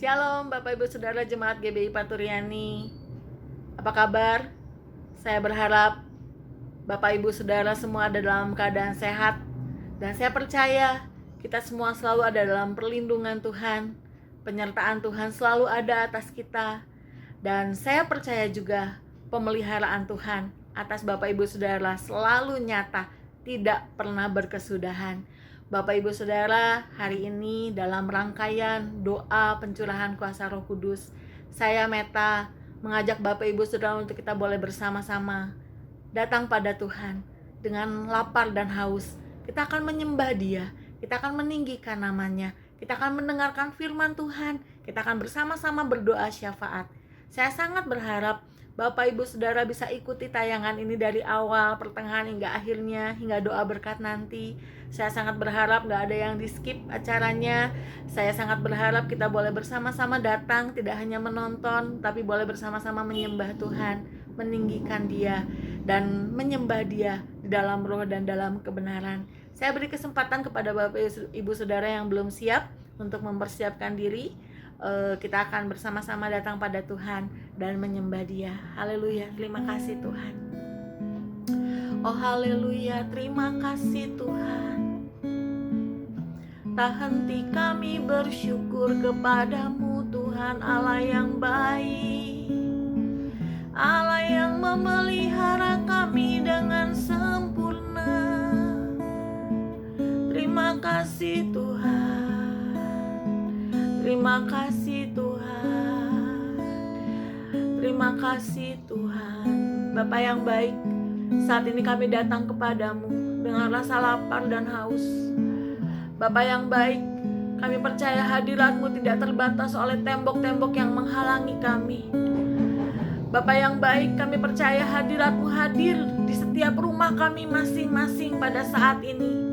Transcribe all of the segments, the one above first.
Shalom Bapak Ibu Saudara Jemaat GBI Paturyani. Apa kabar? Saya berharap Bapak Ibu Saudara semua ada dalam keadaan sehat. Dan saya percaya kita semua selalu ada dalam perlindungan Tuhan. Penyertaan Tuhan selalu ada atas kita. Dan saya percaya juga pemeliharaan Tuhan atas Bapak Ibu Saudara selalu nyata, tidak pernah berkesudahan. Bapak Ibu Saudara, hari ini dalam rangkaian doa pencurahan kuasa Roh Kudus, saya Meta mengajak Bapak Ibu Saudara untuk kita boleh bersama-sama datang pada Tuhan dengan lapar dan haus. Kita akan menyembah Dia, kita akan meninggikan namanya, kita akan mendengarkan firman Tuhan, kita akan bersama-sama berdoa syafaat. Saya sangat berharap Bapak Ibu Saudara bisa ikuti tayangan ini dari awal, pertengahan hingga akhirnya, hingga doa berkat nanti. Saya sangat berharap gak ada yang di skip acaranya. Saya sangat berharap kita boleh bersama-sama datang, tidak hanya menonton, tapi boleh bersama-sama menyembah Tuhan, meninggikan Dia, dan menyembah Dia di dalam roh dan dalam kebenaran. Saya beri kesempatan kepada Bapak Ibu Saudara yang belum siap untuk mempersiapkan diri. Kita akan bersama-sama datang pada Tuhan dan menyembah Dia. Haleluya, terima kasih Tuhan. Oh haleluya, terima kasih Tuhan. Tak henti kami bersyukur kepadamu Tuhan Allah yang baik, Allah yang memelihara kami dengan sempurna. Terima kasih Tuhan, terima kasih Tuhan, terima kasih Tuhan. Bapa yang baik, saat ini kami datang kepadamu dengan rasa lapar dan haus. Bapa yang baik, kami percaya hadirat-Mu tidak terbatas oleh tembok-tembok yang menghalangi kami. Bapa yang baik, kami percaya hadirat-Mu hadir di setiap rumah kami masing-masing pada saat ini.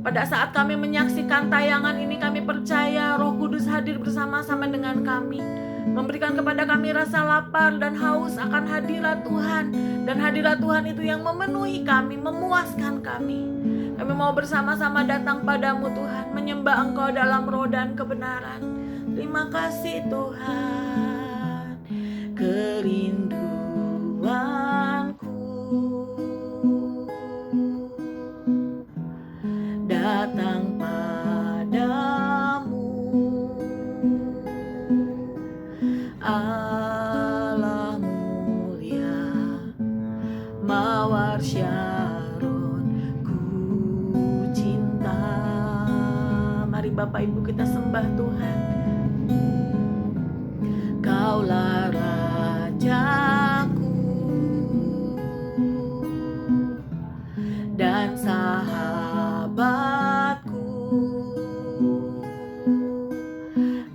Pada saat kami menyaksikan tayangan ini, kami percaya Roh Kudus hadir bersama-sama dengan kami, memberikan kepada kami rasa lapar dan haus akan hadirat Tuhan. Dan hadirat Tuhan itu yang memenuhi kami, memuaskan kami. Kami mau bersama-sama datang padamu Tuhan, menyembah Engkau dalam roh dan kebenaran. Terima kasih Tuhan. Kerinduanku datang padamu, Allah mulia, mawar Syaron ku cinta. Mari Bapak Ibu kita sembah Tuhan. Kaulah Rajaku dan sahabatku,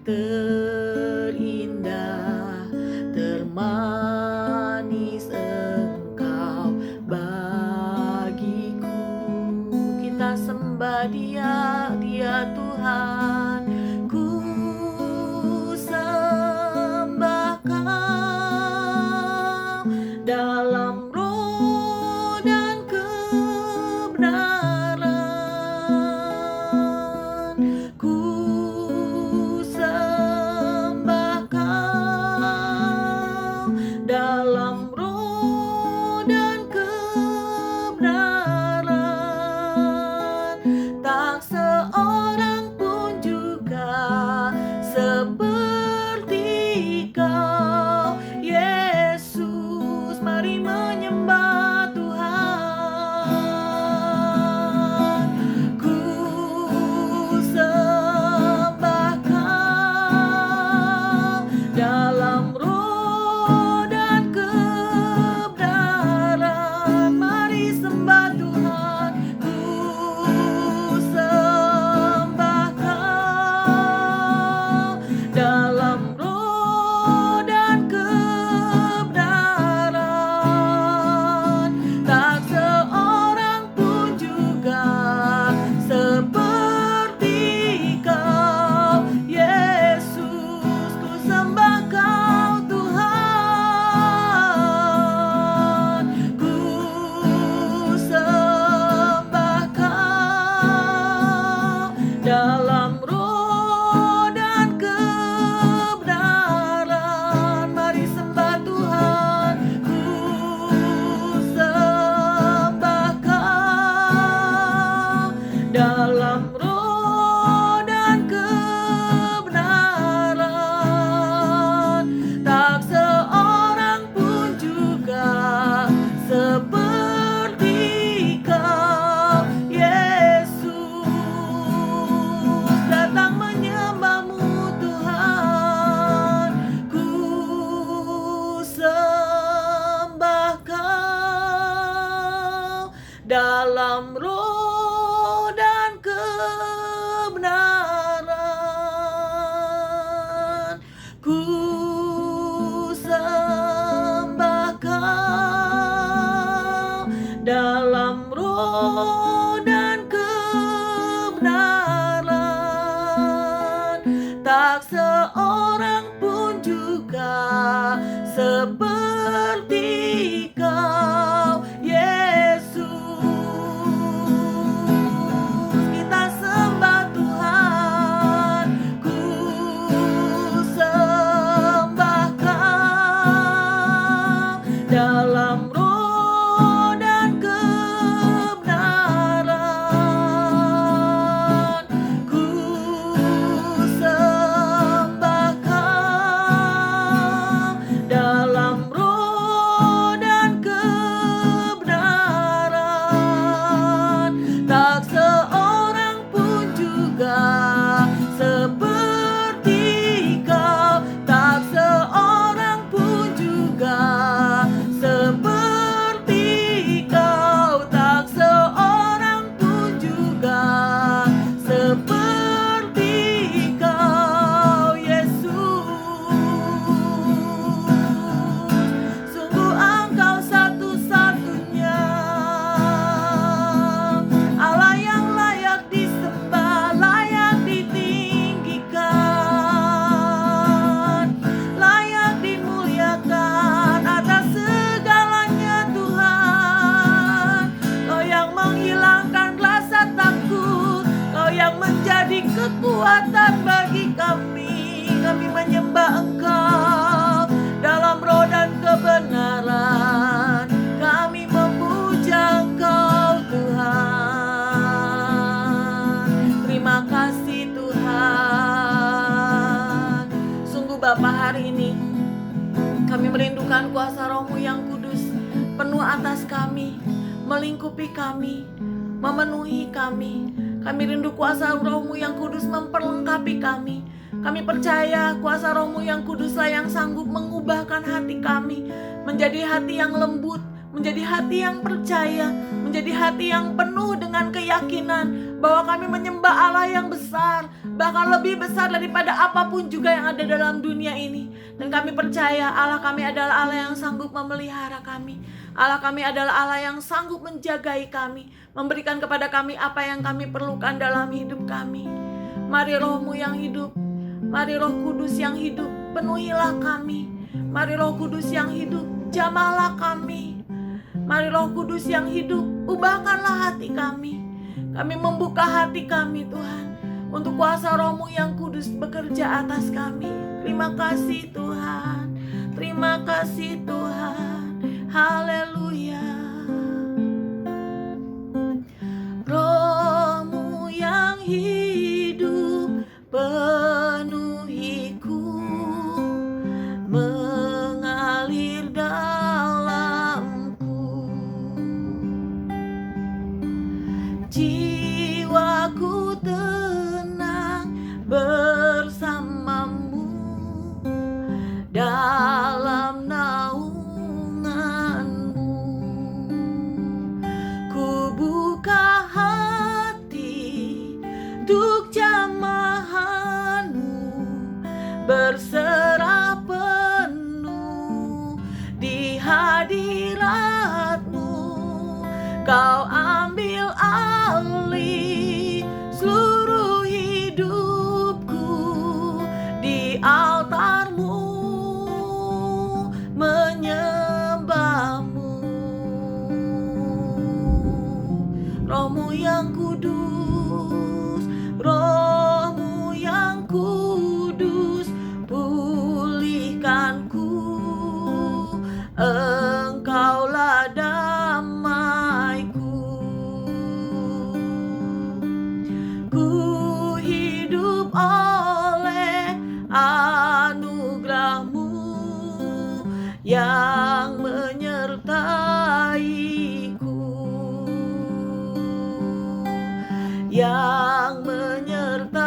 terindah, termanis Engkau bagiku. Kita sembah Dia, Dia Tuhan. Ku sembah Kau dalam roh dan kebenaran. Ku sembah Kau dalam roh dan kebenaran. Tak seorang pun juga tak seorang pun juga seperti Kau, tak seorang pun juga seperti Kau, tak seorang pun juga seperti Kau, Yesus. Sungguh Engkau satu-satunya Allah yang layak disembah, layak ditinggikan, layak dimuliakan atas segalanya Tuhan. Kau yang menghilangkan rasa takut, Kau yang menjadi kekuatan bagi kami. Kami menyembah Engkau dalam roh dan kebenaran. Kami memuja Engkau Tuhan. Terima kasih Tuhan. Sungguh Bapa, hari ini kami merindukan kuasa Roh-Mu yang kudus penuh atas kami, melingkupi kami, memenuhi kami. Kami rindu kuasa Roh-Mu yang kudus memperlengkapi kami. Kami percaya kuasa Roh-Mu yang kuduslah yang sanggup mengubahkan hati kami menjadi hati yang lembut, menjadi hati yang percaya, menjadi hati yang penuh dengan keyakinan bahwa kami menyembah Allah yang besar, bahkan lebih besar daripada apapun juga yang ada dalam dunia ini. Dan kami percaya Allah kami adalah Allah yang sanggup memelihara kami. Allah kami adalah Allah yang sanggup menjagai kami, memberikan kepada kami apa yang kami perlukan dalam hidup kami. Mari Roh-Mu yang hidup, mari Roh Kudus yang hidup, penuhilah kami. Mari Roh Kudus yang hidup, jamahlah kami. Mari Roh Kudus yang hidup, ubahkanlah hati kami. Kami membuka hati kami Tuhan, untuk kuasa Roh-Mu yang kudus bekerja atas kami. Terima kasih Tuhan, terima kasih Tuhan. Haleluya. Roh-Mu yang hidup penuhiku, mengalir dalamku. Jiwaku tenang bersamamu dalam naunganmu. Ku buka hati untuk jamahanmu, berserah penuh di hadiratmu. Kau ambil alih seluruh hidupku di altarmu, menyembahmu. Roh-Mu yang kudus, Roh-Mu yang kudus, pulihkanku. Engkaulah damaiku. Ku hidup oleh anugerah-Mu yang menyertaiku, yang menyertaiku.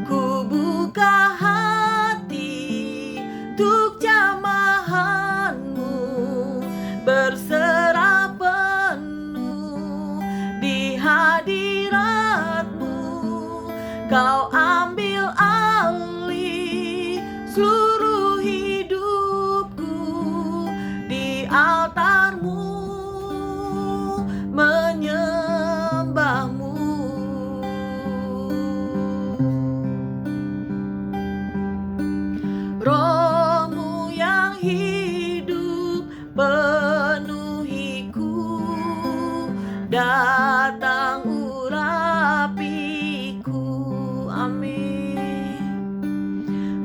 Ku buka hati untuk jamahanmu, berserah penuh di hadiratmu. Kau ambil alih seluruh hidupku di altarmu, menyembahmu. Roh-Mu yang hidup penuhiku, datang urapiku. Amin.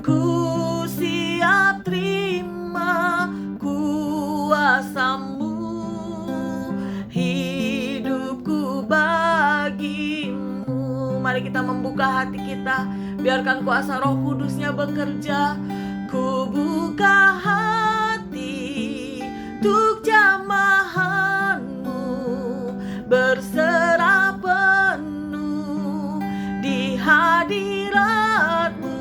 Ku siap terima kuasa-Mu, hidupku bagimu. Mari kita membuka hati kita, biarkan kuasa Roh Kudusnya bekerja. Ku buka hati Tuk jamahanmu berserah penuh di hadiratmu.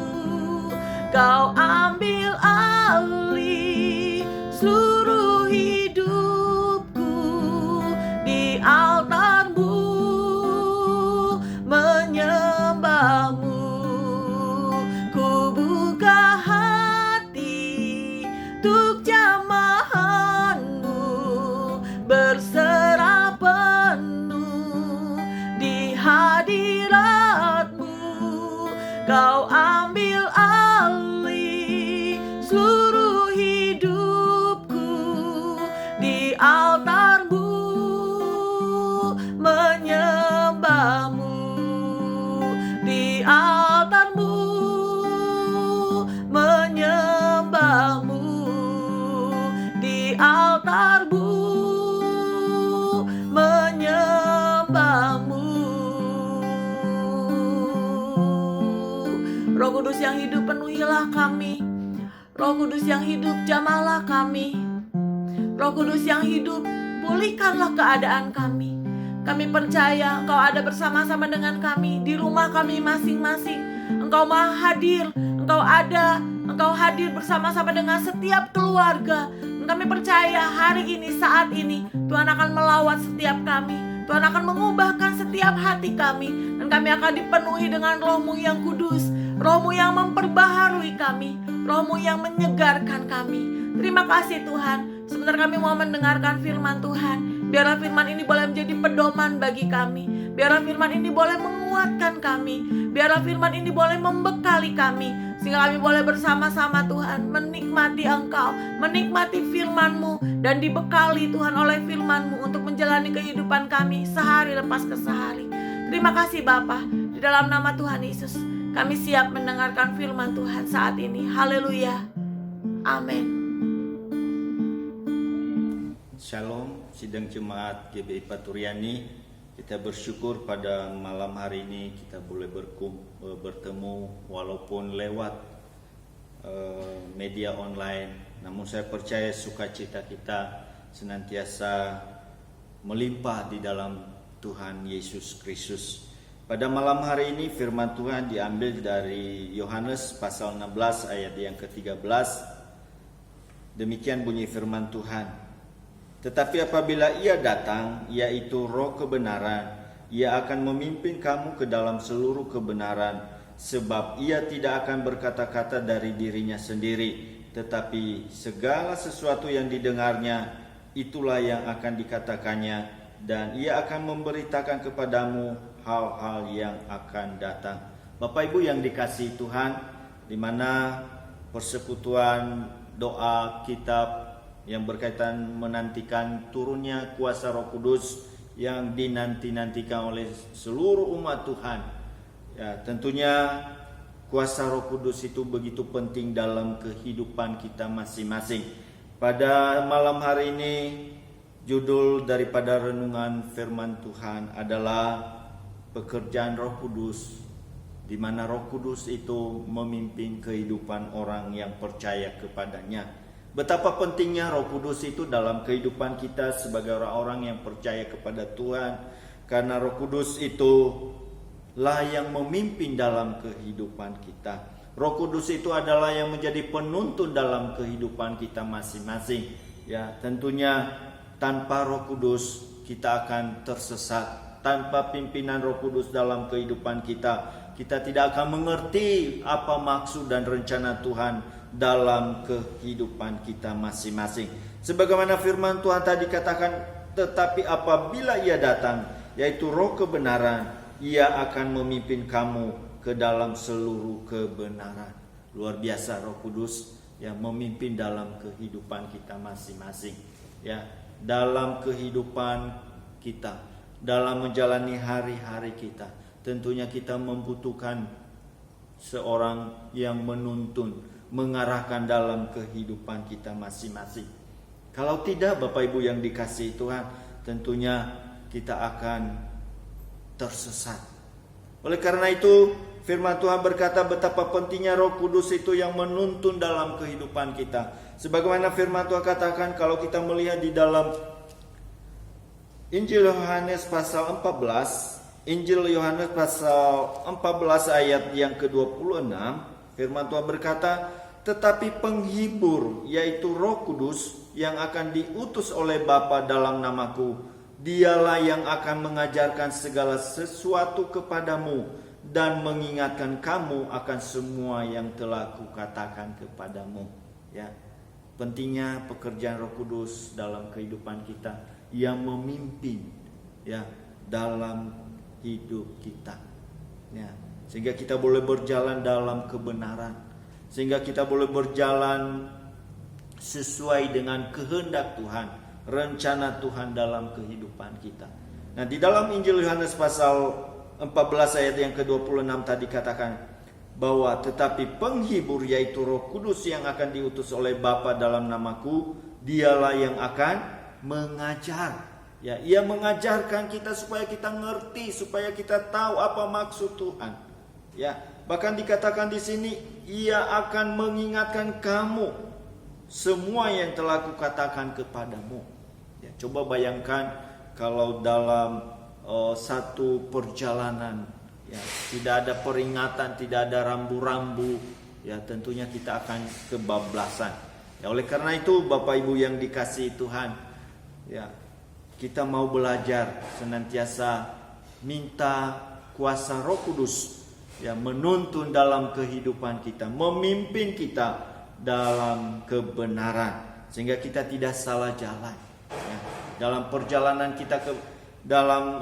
Kau ambil alih seluruh hidupku di altarmu, menyembahmu. Ku buka hati tuk jamahanmu berserah penuh di hadiratmu. Kau ambil alih seluruh hidupku di altarmu, menyembahmu. Di altarmu, menyembahmu. Di altarmu, menyembahmu. Roh Kudus yang hidup, penuhilah kami. Roh Kudus yang hidup, jamahlah kami. Roh Kudus yang hidup, pulihkanlah keadaan kami. Kami percaya Engkau ada bersama-sama dengan kami di rumah kami masing-masing. Engkau maha hadir, Engkau ada, Engkau hadir bersama-sama dengan setiap keluarga. Kami percaya hari ini, saat ini, Tuhan akan melawat setiap kami. Tuhan akan mengubahkan setiap hati kami. Dan kami akan dipenuhi dengan Roh-Mu yang kudus, Roh-Mu yang memperbaharui kami, Roh-Mu yang menyegarkan kami. Terima kasih Tuhan. Sebentar kami mau mendengarkan firman Tuhan. Biarlah firman ini boleh menjadi pedoman bagi kami. Biarlah firman ini boleh menguatkan kami. Biarlah firman ini boleh membekali kami, sehingga kami boleh bersama-sama Tuhan menikmati Engkau, menikmati firman-Mu, dan dibekali Tuhan oleh firman-Mu untuk menjalani kehidupan kami sehari lepas ke sehari. Terima kasih Bapa. Di dalam nama Tuhan Yesus kami siap mendengarkan firman Tuhan saat ini. Haleluya. Amin. Shalom, sidang jemaat GBI Paturyani. Kita bersyukur pada malam hari ini kita boleh bertemu walaupun lewat media online. Namun saya percaya sukacita kita senantiasa melimpah di dalam Tuhan Yesus Kristus. Pada malam hari ini firman Tuhan diambil dari Yohanes pasal 16 ayat yang ke-13. Demikian bunyi firman Tuhan. Tetapi apabila Ia datang, yaitu Roh kebenaran, Ia akan memimpin kamu ke dalam seluruh kebenaran, sebab Ia tidak akan berkata-kata dari dirinya sendiri, tetapi segala sesuatu yang didengarnya, itulah yang akan dikatakannya, dan Ia akan memberitakan kepadamu hal-hal yang akan datang. Bapak Ibu yang dikasihi Tuhan, di mana persekutuan doa kitab yang berkaitan menantikan turunnya kuasa Roh Kudus yang dinanti-nantikan oleh seluruh umat Tuhan. Ya, tentunya kuasa Roh Kudus itu begitu penting dalam kehidupan kita masing-masing. Pada malam hari ini judul daripada renungan firman Tuhan adalah pekerjaan Roh Kudus, di mana Roh Kudus itu memimpin kehidupan orang yang percaya kepadanya. Betapa pentingnya Roh Kudus itu dalam kehidupan kita sebagai orang-orang yang percaya kepada Tuhan. Karena Roh Kudus itu lah yang memimpin dalam kehidupan kita. Roh Kudus itu adalah yang menjadi penuntun dalam kehidupan kita masing-masing. Ya, tentunya tanpa Roh Kudus kita akan tersesat. Tanpa pimpinan Roh Kudus dalam kehidupan kita, kita tidak akan mengerti apa maksud dan rencana Tuhan dalam kehidupan kita masing-masing. Sebagaimana firman Tuhan tadi katakan, tetapi apabila Ia datang, yaitu Roh kebenaran, Ia akan memimpin kamu ke dalam seluruh kebenaran. Luar biasa Roh Kudus yang memimpin dalam kehidupan kita masing-masing. Ya, dalam kehidupan kita, dalam menjalani hari-hari kita, tentunya kita membutuhkan seorang yang menuntun, mengarahkan dalam kehidupan kita masing-masing. Kalau tidak, Bapak Ibu yang dikasihi Tuhan, tentunya kita akan tersesat. Oleh karena itu, firman Tuhan berkata betapa pentingnya Roh Kudus itu yang menuntun dalam kehidupan kita. Sebagaimana firman Tuhan katakan, kalau kita melihat di dalam Injil Yohanes pasal 14, Injil Yohanes pasal 14 ayat yang ke-26, firman Tuhan berkata, tetapi penghibur, yaitu Roh Kudus, yang akan diutus oleh Bapa dalam namaku, dialah yang akan mengajarkan segala sesuatu kepadamu dan mengingatkan kamu akan semua yang telah kukatakan kepadamu. Ya, pentingnya pekerjaan Roh Kudus dalam kehidupan kita yang memimpin ya dalam hidup kita. Ya, sehingga kita boleh berjalan dalam kebenaran, sehingga kita boleh berjalan sesuai dengan kehendak Tuhan, rencana Tuhan dalam kehidupan kita. Nah, di dalam Injil Yohanes pasal 14 ayat yang ke-26 tadi katakan bahwa tetapi penghibur, yaitu Roh Kudus yang akan diutus oleh Bapa dalam namaku, dialah yang akan mengajar. Ya, ia mengajarkan kita supaya kita ngerti, supaya kita tahu apa maksud Tuhan. Ya, bahkan dikatakan di sini, ia akan mengingatkan kamu semua yang telah kukatakan kepadamu. Ya, coba bayangkan kalau dalam satu perjalanan, ya, tidak ada peringatan, tidak ada rambu-rambu, ya tentunya kita akan kebablasan. Ya, oleh karena itu Bapak Ibu yang dikasihi Tuhan, ya kita mau belajar senantiasa minta kuasa Roh Kudus, ya menuntun dalam kehidupan kita, memimpin kita dalam kebenaran, sehingga kita tidak salah jalan. Ya, dalam perjalanan kita dalam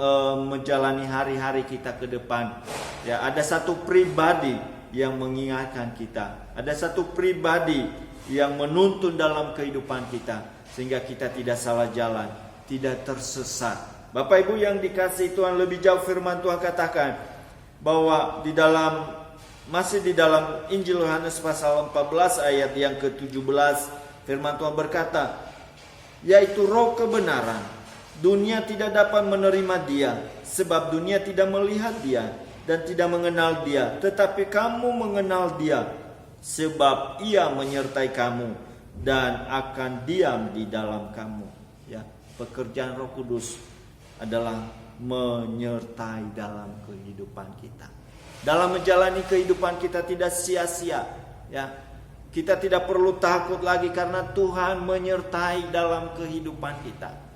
menjalani hari-hari kita ke depan, ya ada satu pribadi yang mengingatkan kita, ada satu pribadi yang menuntun dalam kehidupan kita, sehingga kita tidak salah jalan, tidak tersesat. Bapak Ibu yang dikasihi Tuhan, lebih jauh firman Tuhan katakan bahwa masih di dalam Injil Yohanes pasal 14 ayat yang ke-17, firman Tuhan berkata, yaitu Roh kebenaran. Dunia tidak dapat menerima dia, sebab dunia tidak melihat dia dan tidak mengenal dia. Tetapi kamu mengenal dia, sebab ia menyertai kamu dan akan diam di dalam kamu. Ya, pekerjaan Roh Kudus adalah menyertai dalam kehidupan kita. Dalam menjalani kehidupan kita tidak sia-sia. Ya, kita tidak perlu takut lagi karena Tuhan menyertai dalam kehidupan kita.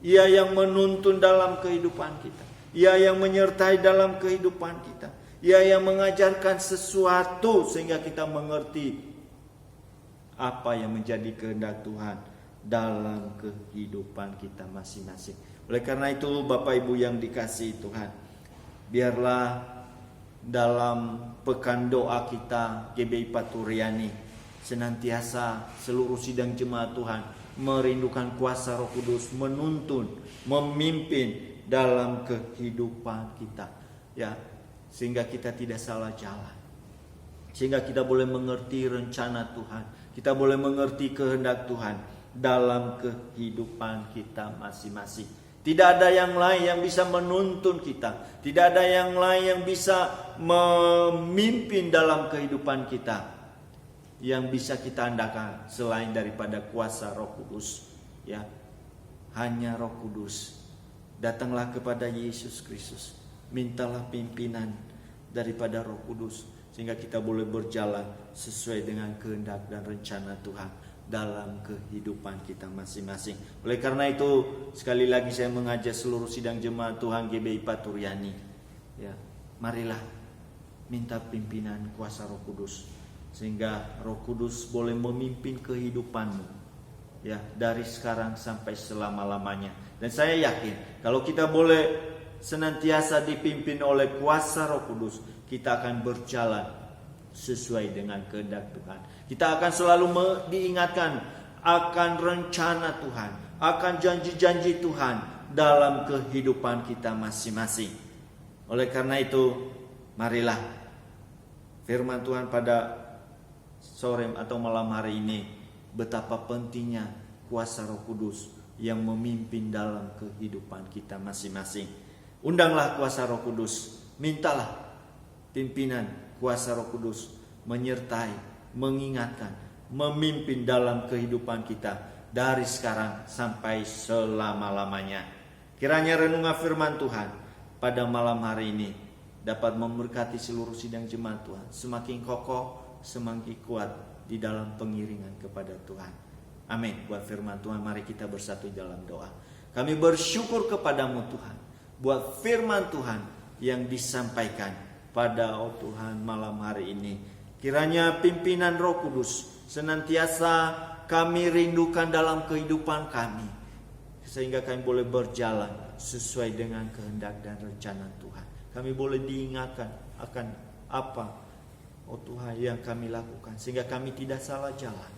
Ia yang menuntun dalam kehidupan kita. Ia yang menyertai dalam kehidupan kita. Ia yang mengajarkan sesuatu sehingga kita mengerti apa yang menjadi kehendak Tuhan dalam kehidupan kita masing-masing. Oleh karena itu Bapak Ibu yang dikasihi Tuhan, biarlah dalam pekan doa kita GBI Paturiani senantiasa seluruh sidang jemaat Tuhan merindukan kuasa Roh Kudus menuntun, memimpin dalam kehidupan kita, ya, sehingga kita tidak salah jalan, sehingga kita boleh mengerti rencana Tuhan, kita boleh mengerti kehendak Tuhan dalam kehidupan kita masing-masing. Tidak ada yang lain yang bisa menuntun kita, tidak ada yang lain yang bisa memimpin dalam kehidupan kita, yang bisa kita andalkan selain daripada kuasa Roh Kudus. Ya, hanya Roh Kudus. Datanglah kepada Yesus Kristus, mintalah pimpinan daripada Roh Kudus, sehingga kita boleh berjalan sesuai dengan kehendak dan rencana Tuhan dalam kehidupan kita masing-masing. Oleh karena itu, sekali lagi saya mengajak seluruh sidang jemaat Tuhan GBI Paturiani, ya, marilah minta pimpinan kuasa Roh Kudus, sehingga Roh Kudus boleh memimpin kehidupanmu, ya, dari sekarang sampai selama-lamanya. Dan saya yakin kalau kita boleh senantiasa dipimpin oleh kuasa Roh Kudus, kita akan berjalan sesuai dengan kehendak Tuhan. Kita akan selalu diingatkan akan rencana Tuhan, akan janji-janji Tuhan dalam kehidupan kita masing-masing. Oleh karena itu, marilah firman Tuhan pada sore atau malam hari ini, betapa pentingnya kuasa Roh Kudus yang memimpin dalam kehidupan kita masing-masing. Undanglah kuasa Roh Kudus, mintalah pimpinan kuasa Roh Kudus menyertai, mengingatkan memimpin dalam kehidupan kita dari sekarang sampai selama-lamanya. Kiranya renungan firman Tuhan pada malam hari ini dapat memberkati seluruh sidang jemaat Tuhan, semakin kokoh, semakin kuat di dalam pengiringan kepada Tuhan. Amin. Buat firman Tuhan, mari kita bersatu dalam doa. Kami bersyukur kepadamu Tuhan, buat firman Tuhan yang disampaikan pada Tuhan malam hari ini. Kiranya pimpinan Roh Kudus senantiasa kami rindukan dalam kehidupan kami, sehingga kami boleh berjalan sesuai dengan kehendak dan rencana Tuhan. Kami boleh diingatkan akan apa, Tuhan, yang kami lakukan, sehingga kami tidak salah jalan,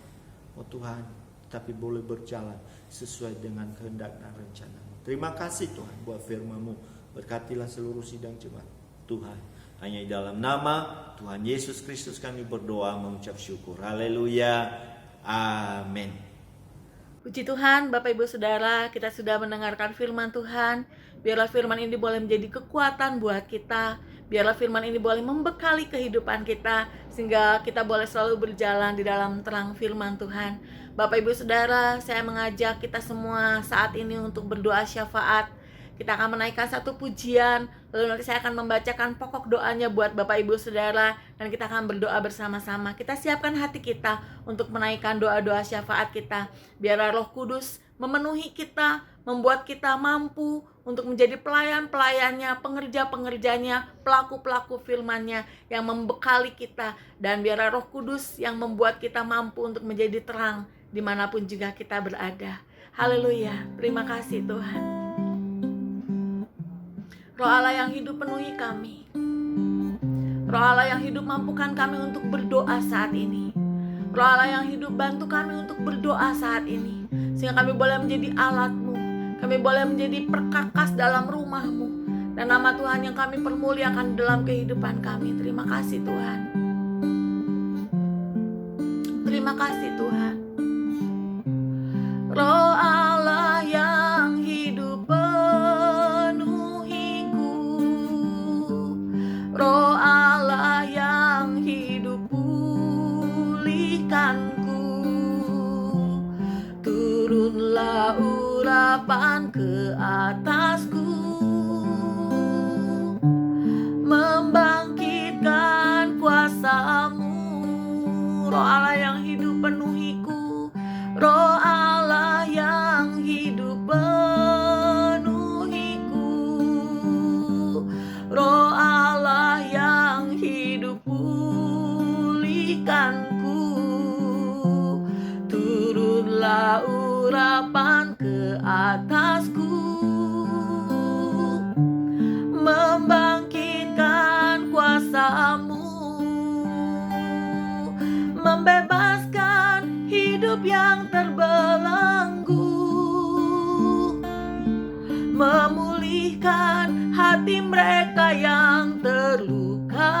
Tuhan, tapi boleh berjalan sesuai dengan kehendak dan rencana-Mu. Terima kasih Tuhan buat firman-Mu. Berkatilah seluruh sidang jemaat Tuhan. Hanya di dalam nama Tuhan Yesus Kristus kami berdoa mengucap syukur. Haleluya. Amin. Puji Tuhan, Bapak Ibu Saudara, kita sudah mendengarkan firman Tuhan. Biarlah firman ini boleh menjadi kekuatan buat kita. Biarlah firman ini boleh membekali kehidupan kita, sehingga kita boleh selalu berjalan di dalam terang firman Tuhan. Bapak Ibu Saudara, saya mengajak kita semua saat ini untuk berdoa syafaat. Kita akan menaikkan satu pujian, lalu nanti saya akan membacakan pokok doanya buat Bapak Ibu Saudara, dan kita akan berdoa bersama-sama. Kita siapkan hati kita untuk menaikkan doa-doa syafaat kita. Biarlah Roh Kudus memenuhi kita, membuat kita mampu untuk menjadi pelayan-pelayannya, pengerja-pengerjanya, pelaku-pelaku firman-Nya yang membekali kita. Dan biarlah Roh Kudus yang membuat kita mampu untuk menjadi terang dimanapun juga kita berada. Haleluya, terima kasih Tuhan. Roh Allah yang hidup penuhi kami. Roh Allah yang hidup mampukan kami untuk berdoa saat ini. Roh Allah yang hidup bantu kami untuk berdoa saat ini, sehingga kami boleh menjadi alat-Mu. Kami boleh menjadi perkakas dalam rumah-Mu, dan nama Tuhan yang kami permuliakan dalam kehidupan kami. Terima kasih Tuhan. Terima kasih Tuhan. Roh Allah yang hidup penuhiku, Roh Allah yang hidup pulihkanku, turunlah urapan ke atasku, membangkitkan kuasa-Mu. Roh Allah yang hidup penuhiku, Roh Allah yang hidup penuhiku, Roh Allah yang hidup pulihkanku, turunlah urapan ke atasku, membangkitkan kuasa-Mu, membebaskan hidup yang terbelenggu, memulihkan hati mereka yang terluka,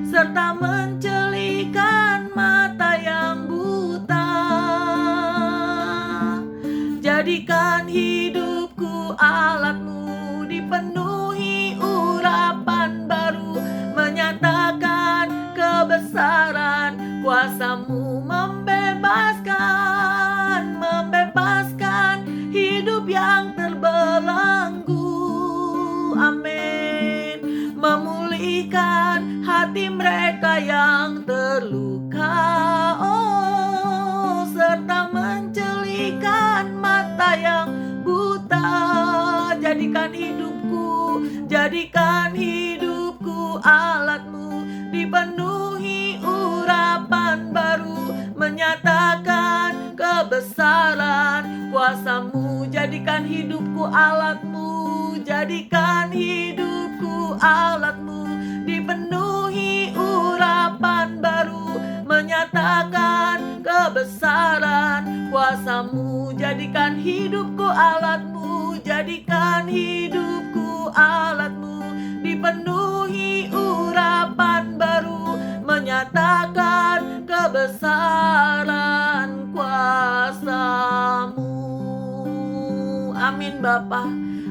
serta mencelikan mata yang buta. Jadikan hidupku alat-Mu, dipenuhi urapan baru, menyatakan kebesaran kuasa-Mu, membebaskan hidup yang terbelenggu. Amin. Memulihkan hati mereka yang terluka, oh, serta mencelikan mata yang buta. Jadikan hidupku alat-Mu, dipenuhi urapan baru, menyatakan kebesaran kuasa-Mu. Jadikan hidupku alat-Mu, jadikan hidupku alat-Mu, dipenuhi urapan baru, menyatakan kebesaran kuasa-Mu. Jadikan hidupku alat-Mu, jadikan hidupku alat-Mu, dipenuhi urapan baru, menyatakan kebesaran kuasa-Mu. Amin Bapa,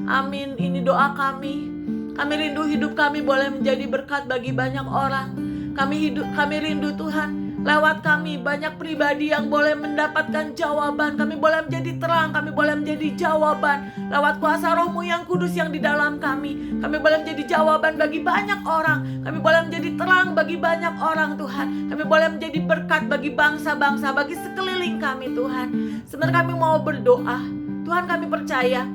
amin. Ini doa kami. Kami rindu hidup kami boleh menjadi berkat bagi banyak orang. Kami rindu Tuhan, Lewat kami banyak pribadi yang boleh mendapatkan jawaban. Kami boleh menjadi terang, kami boleh menjadi jawaban. Lewat kuasa Roh-Mu yang kudus yang di dalam kami boleh menjadi jawaban bagi banyak orang. Kami boleh menjadi terang bagi banyak orang Tuhan. Kami boleh menjadi berkat bagi bangsa-bangsa, bagi sekeliling kami Tuhan. Sebenarnya kami mau berdoa. Tuhan, kami percaya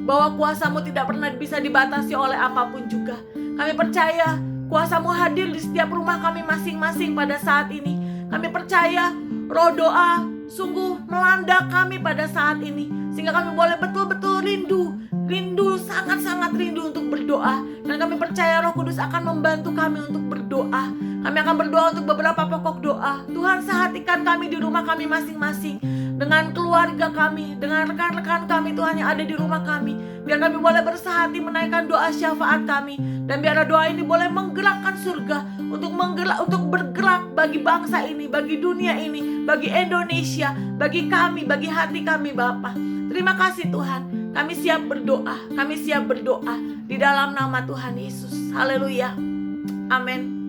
bahwa kuasa-Mu tidak pernah bisa dibatasi oleh apapun juga. Kami percaya kuasa-Mu hadir di setiap rumah kami masing-masing pada saat ini. Kami percaya roh doa sungguh melanda kami pada saat ini, sehingga kami boleh betul-betul rindu, sangat-sangat rindu untuk berdoa. Dan kami percaya Roh Kudus akan membantu kami untuk berdoa. Kami akan berdoa untuk beberapa pokok doa. Tuhan, sehatikan kami di rumah kami masing-masing, dengan keluarga kami, dengan rekan-rekan kami Tuhan yang ada di rumah kami. Biar kami boleh bersehati menaikkan doa syafaat kami. Dan biar doa ini boleh menggerakkan surga untuk bergerak bagi bangsa ini, bagi dunia ini, bagi Indonesia, bagi kami, bagi hati kami Bapa. Terima kasih Tuhan. Kami siap berdoa di dalam nama Tuhan Yesus. Haleluya. Amin.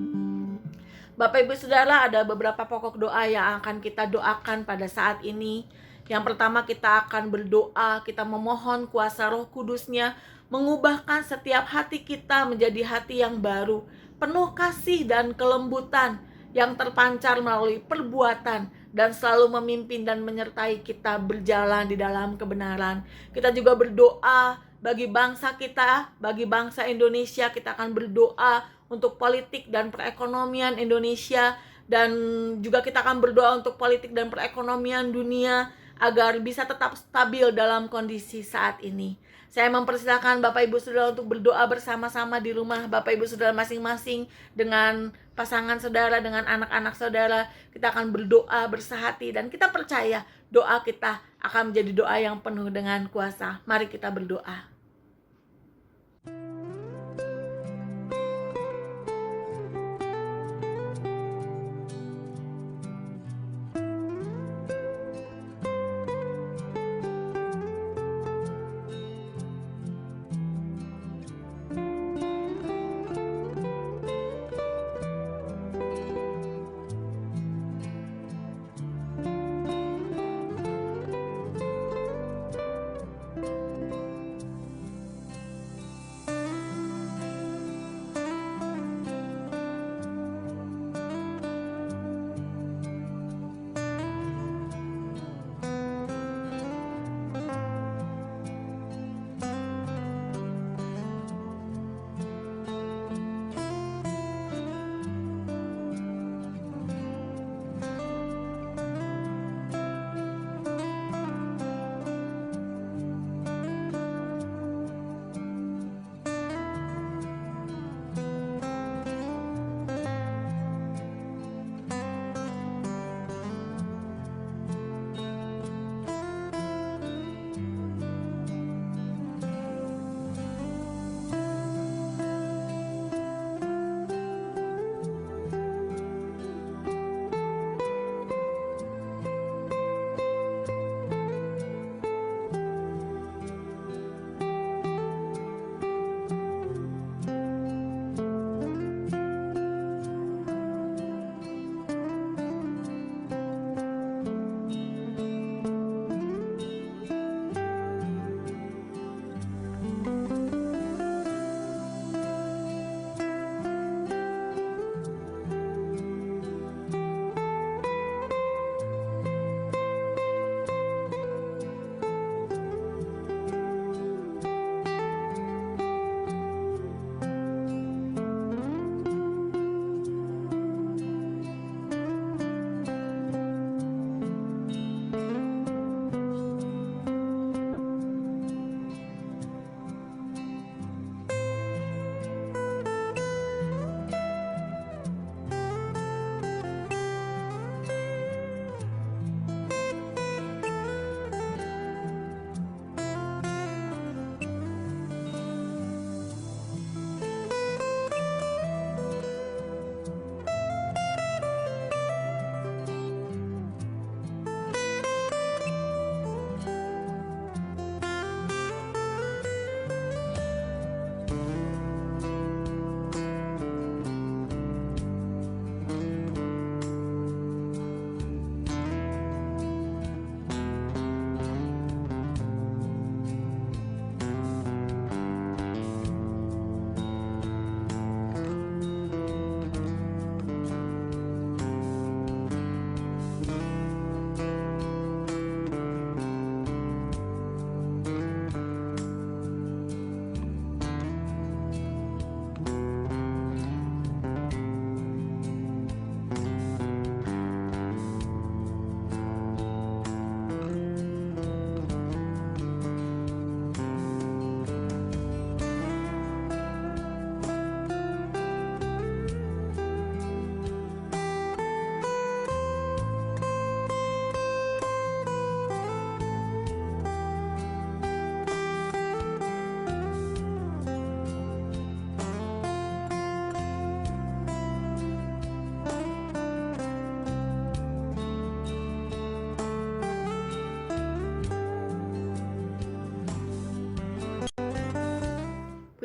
Bapak Ibu Saudara, ada beberapa pokok doa yang akan kita doakan pada saat ini. Yang pertama, kita akan berdoa, kita memohon kuasa Roh Kudus-Nya mengubahkan setiap hati kita menjadi hati yang baru, penuh kasih dan kelembutan yang terpancar melalui perbuatan, dan selalu memimpin dan menyertai kita berjalan di dalam kebenaran. Kita juga berdoa bagi bangsa kita, bagi bangsa Indonesia. Kita akan berdoa untuk politik dan perekonomian Indonesia, dan juga kita akan berdoa untuk politik dan perekonomian dunia agar bisa tetap stabil dalam kondisi saat ini. Saya mempersilahkan Bapak Ibu Saudara untuk berdoa bersama-sama di rumah Bapak Ibu Saudara masing-masing, dengan pasangan saudara, dengan anak-anak saudara. Kita akan berdoa bersehati, dan kita percaya doa kita akan menjadi doa yang penuh dengan kuasa. Mari kita berdoa.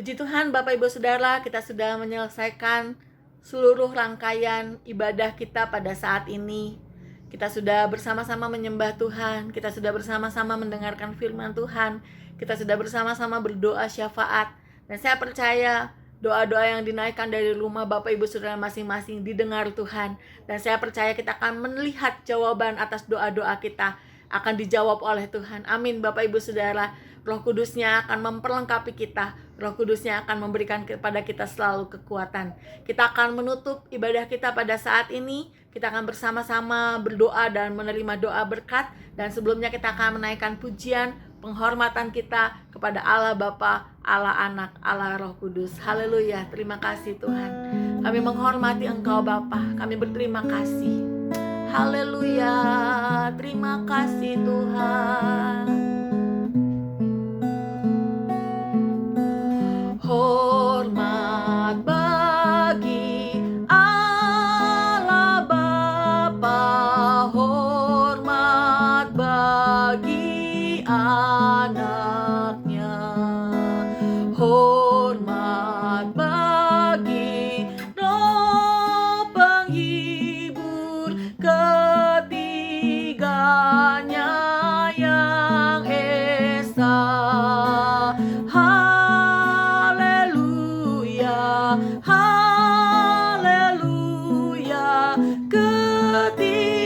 Puji Tuhan Bapak Ibu Saudara, kita sudah menyelesaikan seluruh rangkaian ibadah kita pada saat ini. Kita sudah bersama-sama menyembah Tuhan, kita sudah bersama-sama mendengarkan firman Tuhan, kita sudah bersama-sama berdoa syafaat. Dan saya percaya doa-doa yang dinaikkan dari rumah Bapak Ibu Saudara masing-masing didengar Tuhan. Dan saya percaya kita akan melihat jawaban atas doa-doa kita akan dijawab oleh Tuhan. Amin Bapak Ibu Saudara. Roh Kudusnya akan memperlengkapi kita. Roh Kudusnya akan memberikan kepada kita selalu kekuatan. Kita akan menutup ibadah kita pada saat ini. Kita akan bersama-sama berdoa dan menerima doa berkat. Dan sebelumnya kita akan menaikkan pujian, penghormatan kita kepada Allah Bapa, Allah Anak, Allah Roh Kudus. Haleluya, terima kasih Tuhan. Kami menghormati Engkau Bapa. Kami berterima kasih. Haleluya, terima kasih Tuhan. Hormat bagi Allah Bapa, hormat bagi anaknya, hormat bagi Roh penghibur ketiganya yang esa. Haleluya, ketiganya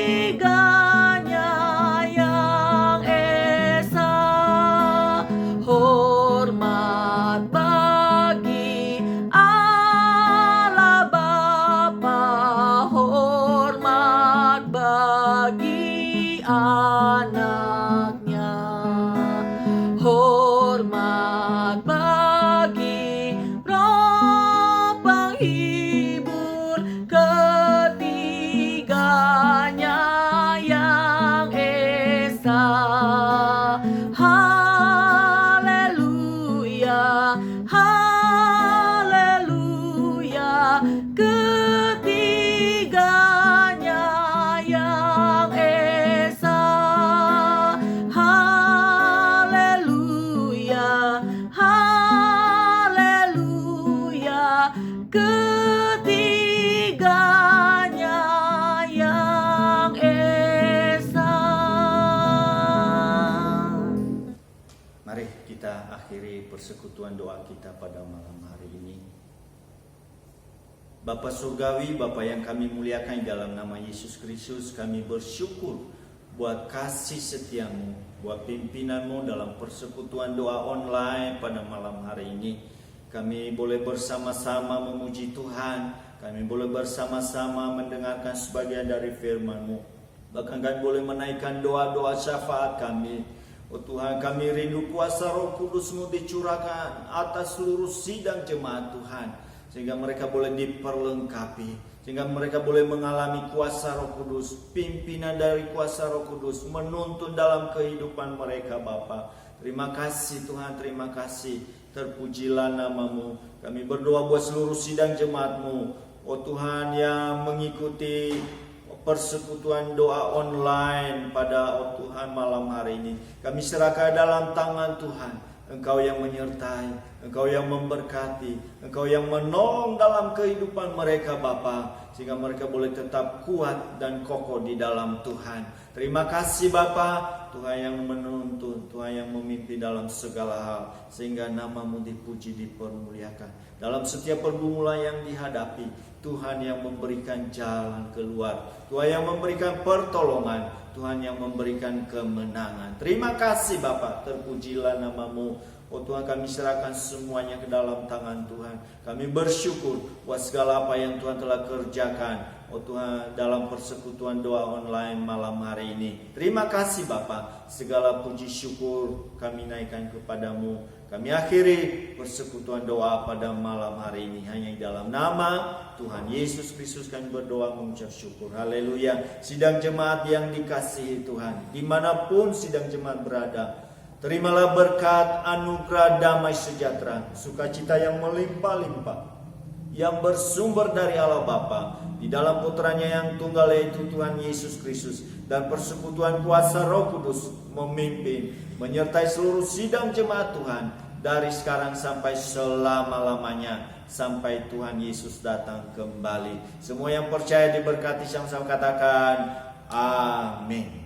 yang esa. Hormat bagi Allah Bapa, hormat bagi anaknya, hormat bagi Roh penghibur ketiganya yang esa. Haleluya, haleluya, ketiganya yang esa. Haleluya, haleluya, ketiganya yang esa. Mari kita akhiri persekutuan doa kita pada malam hari ini. Bapa Surgawi, Bapa yang kami muliakan dalam nama Yesus Kristus, kami bersyukur buat kasih setiamu, buat pimpinanmu dalam persekutuan doa online pada malam hari ini. Kami boleh bersama-sama memuji Tuhan, kami boleh bersama-sama mendengarkan sebagian dari firman-Mu. Bahkan kami boleh menaikkan doa-doa syafaat kami. Oh Tuhan, kami rindu kuasa Roh Kudus-Mu dicurahkan atas seluruh sidang jemaat Tuhan, sehingga mereka boleh diperlengkapi, sehingga mereka boleh mengalami kuasa Roh Kudus, pimpinan dari kuasa Roh Kudus menuntun dalam kehidupan mereka Bapa. Terima kasih Tuhan, terima kasih. Terpujilah nama-Mu. Kami berdoa buat seluruh sidang jemaat-Mu, oh Tuhan, yang mengikuti persekutuan doa online pada oh Tuhan malam hari ini. Kami serahkan dalam tangan Tuhan. Engkau yang menyertai, Engkau yang memberkati, Engkau yang menolong dalam kehidupan mereka Bapa, sehingga mereka boleh tetap kuat dan kokoh di dalam Tuhan. Terima kasih Bapa, Tuhan yang menuntun, Tuhan yang memimpin dalam segala hal, sehingga nama-Mu dipuji, dipermuliakan. Dalam setiap pergumulan yang dihadapi, Tuhan yang memberikan jalan keluar, Tuhan yang memberikan pertolongan, Tuhan yang memberikan kemenangan. Terima kasih Bapa, terpujilah nama-Mu. Oh Tuhan, kami serahkan semuanya ke dalam tangan Tuhan. Kami bersyukur buat segala apa yang Tuhan telah kerjakan, oh Tuhan, dalam persekutuan doa online malam hari ini. Terima kasih Bapa, segala puji syukur kami naikkan kepadamu. Kami akhiri persekutuan doa pada malam hari ini hanya di dalam nama Tuhan Yesus Kristus kami berdoa mengucap syukur. Haleluya. Sidang jemaat yang dikasihi Tuhan, dimanapun sidang jemaat berada, terimalah berkat, anugerah, damai sejahtera, sukacita yang melimpah-limpah, yang bersumber dari Allah Bapa, di dalam putranya yang tunggal yaitu Tuhan Yesus Kristus, dan persekutuan kuasa Roh Kudus memimpin, menyertai seluruh sidang jemaat Tuhan, dari sekarang sampai selama-lamanya, sampai Tuhan Yesus datang kembali. Semua yang percaya diberkati, sama-sama katakan amin.